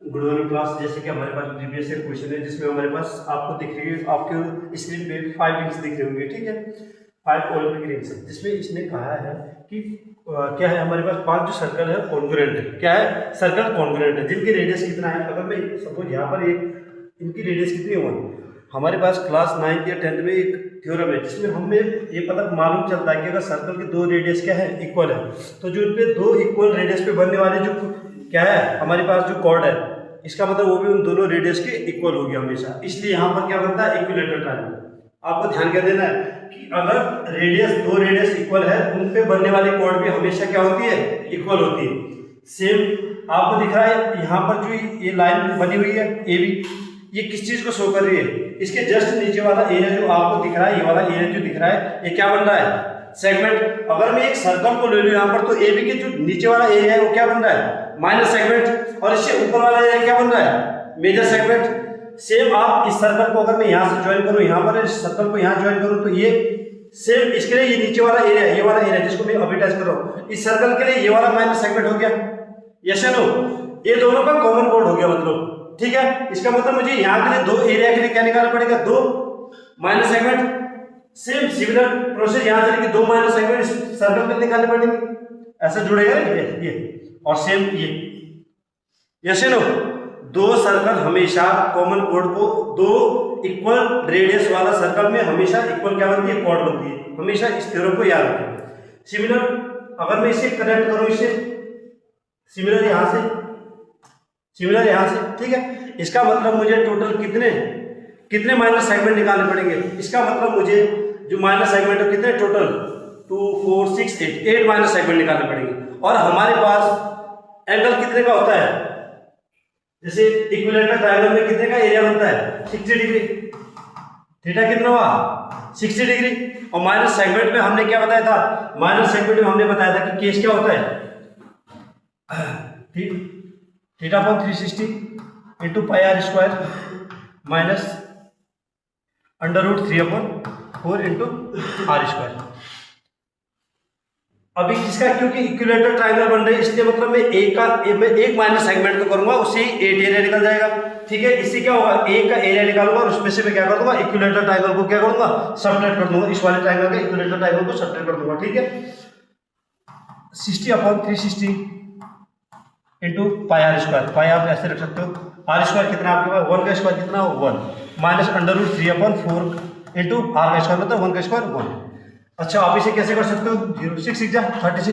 Good morning class. जैसे कि हमारे पास प्रीवियस ईयर क्वेश्चन है जिसमें हमारे पास आपको दिख रही है, आपके स्क्रीन पे 5 रिंग्स दिख रही होंगी, ठीक है। 5 ओलंपिक रिंग्स है जिसमें इसने कहा है कि क्या है, हमारे पास 5 जो सर्कल है कॉन्ग्रुएंट है। क्या है? सर्कल कॉन्ग्रुएंट है जिनकी रेडियस कितना है। अगर मैं सपोज यहाँ पर एक इनकी रेडियस कितनी है 1। हमारे पास क्लास 9th या 10th में एक थ्योरम है जिसमें हमें ये पता मालूम चलता है कि अगर सर्कल के दो रेडियस क्या है, इक्वल है, तो जो इनपे दो इक्वल रेडियस पे बनने वाले जो क्या है हमारे पास जो कॉर्ड है, इसका मतलब वो भी उन दोनों रेडियस के इक्वल होगी हमेशा। इसलिए यहाँ पर क्या बनता है, इक्विलेटरल ट्रायंगल। आपको ध्यान क्या देना है कि अगर रेडियस दो रेडियस इक्वल है, उन पे बनने वाली कॉर्ड भी हमेशा क्या होती है, इक्वल होती है। सेम आपको दिख रहा है यहाँ पर जो ये लाइन बनी हुई है ए बी, ये किस चीज को शो कर रही है? इसके जस्ट नीचे वाला एरिया जो आपको दिख रहा है, ये वाला एरिया जो दिख रहा है, ये क्या बन रहा है, सेगमेंट। अगर मैं एक सर्कल को ले लूं यहाँ पर, तो ए बी के जो नीचे वाला एरिया है वो क्या बन रहा है, माइनर सेगमेंट, और इससे ऊपर वाला एरिया क्या बन रहा है, मेजर सेगमेंट। सेम आप इस सर्कल को अगर मैं यहाँ से ज्वाइन करूं, यहाँ पर इस सर्कल को यहाँ ज्वाइन करूं, तो ये सेम इसके लिए ये नीचे वाला एरिया, ये वाला एरिया जिसको मैं अभी टच कर रहा हूँ, इस सर्कल के लिए ये वाला माइनर सेगमेंट हो गया। यस या नो? ये दोनों का कॉमन कोड हो गया मतलब, ठीक है। इसका मतलब मुझे यहाँ के लिए दो एरिया के लिए क्या निकालना पड़ेगा, दो minor segment. Same similar process यहाँ से लेके दो माइनर सेगमेंट इस सर्कल के लिए निकालने पड़ेंगे। ऐसा जुड़ेगा ना ये और सेम ये। यस या नो? दो सर्कल हमेशा कॉमन कोड को, दो इक्वल रेडियस वाला सर्कल में हमेशा इक्वल क्या बनती है, कॉर्ड बनती है। हमेशा इस थ्योरम को याद रखें। सिमिलर अगर मैं इसे कनेक्ट करूं, इसे सिमिलर यहां से, सिमिलर यहां से, ठीक है। इसका मतलब मुझे टोटल कितने माइनर सेगमेंट निकालने पड़ेंगे। इसका मतलब मुझे जो माइनर सेगमेंट है कितने टोटल, 2 4 6 8 माइनर सेगमेंट निकालने पड़ेंगे। और हमारे पास एंगल कितने का होता है, जैसे इक्विलेटरल ट्रायंगल में कितने का एरिया बनता है, 60 डिग्री। थीटा कितना हुआ, 60 डिग्री। और माइनर सेगमेंट में हमने क्या बताया था, माइनर सेगमेंट में हमने बताया था कि केस क्या होता है, theta upon 360 into pi r square minus √3/4 into r square. अभी इसका क्योंकि इक्विलेटरल ट्रायंगल बन रहे हैं, इसलिए मतलब मैं एक माइनर सेगमेंट को करूंगा, उससे 8 एरिया निकल जाएगा, ठीक है। इससे क्या होगा, एक का एरिया निकालूंगा और उसमें से मैं क्या कर दूंगा, इक्विलेटरल ट्रायंगल को क्या करूंगा, सबट्रैक्ट कर दूंगा। इस वाले ट्रायंगल का इक्विलेटरल ट्रायंगल को सबट्रैक्ट कर दूंगा, ठीक है। 60/360 इंटू पाई आर स्क्वायर, पाई आप ऐसे रख सकते हो। आर स्क्वायर कितना आपके पास, 1 का स्क्वायर कितना, 1 माइनस √3/4 इंटू आर का स्क्वायर मतलब 1 का स्क्वायर 1। अच्छा, आप इसे कैसे कर सकते हो, 0 6 6 36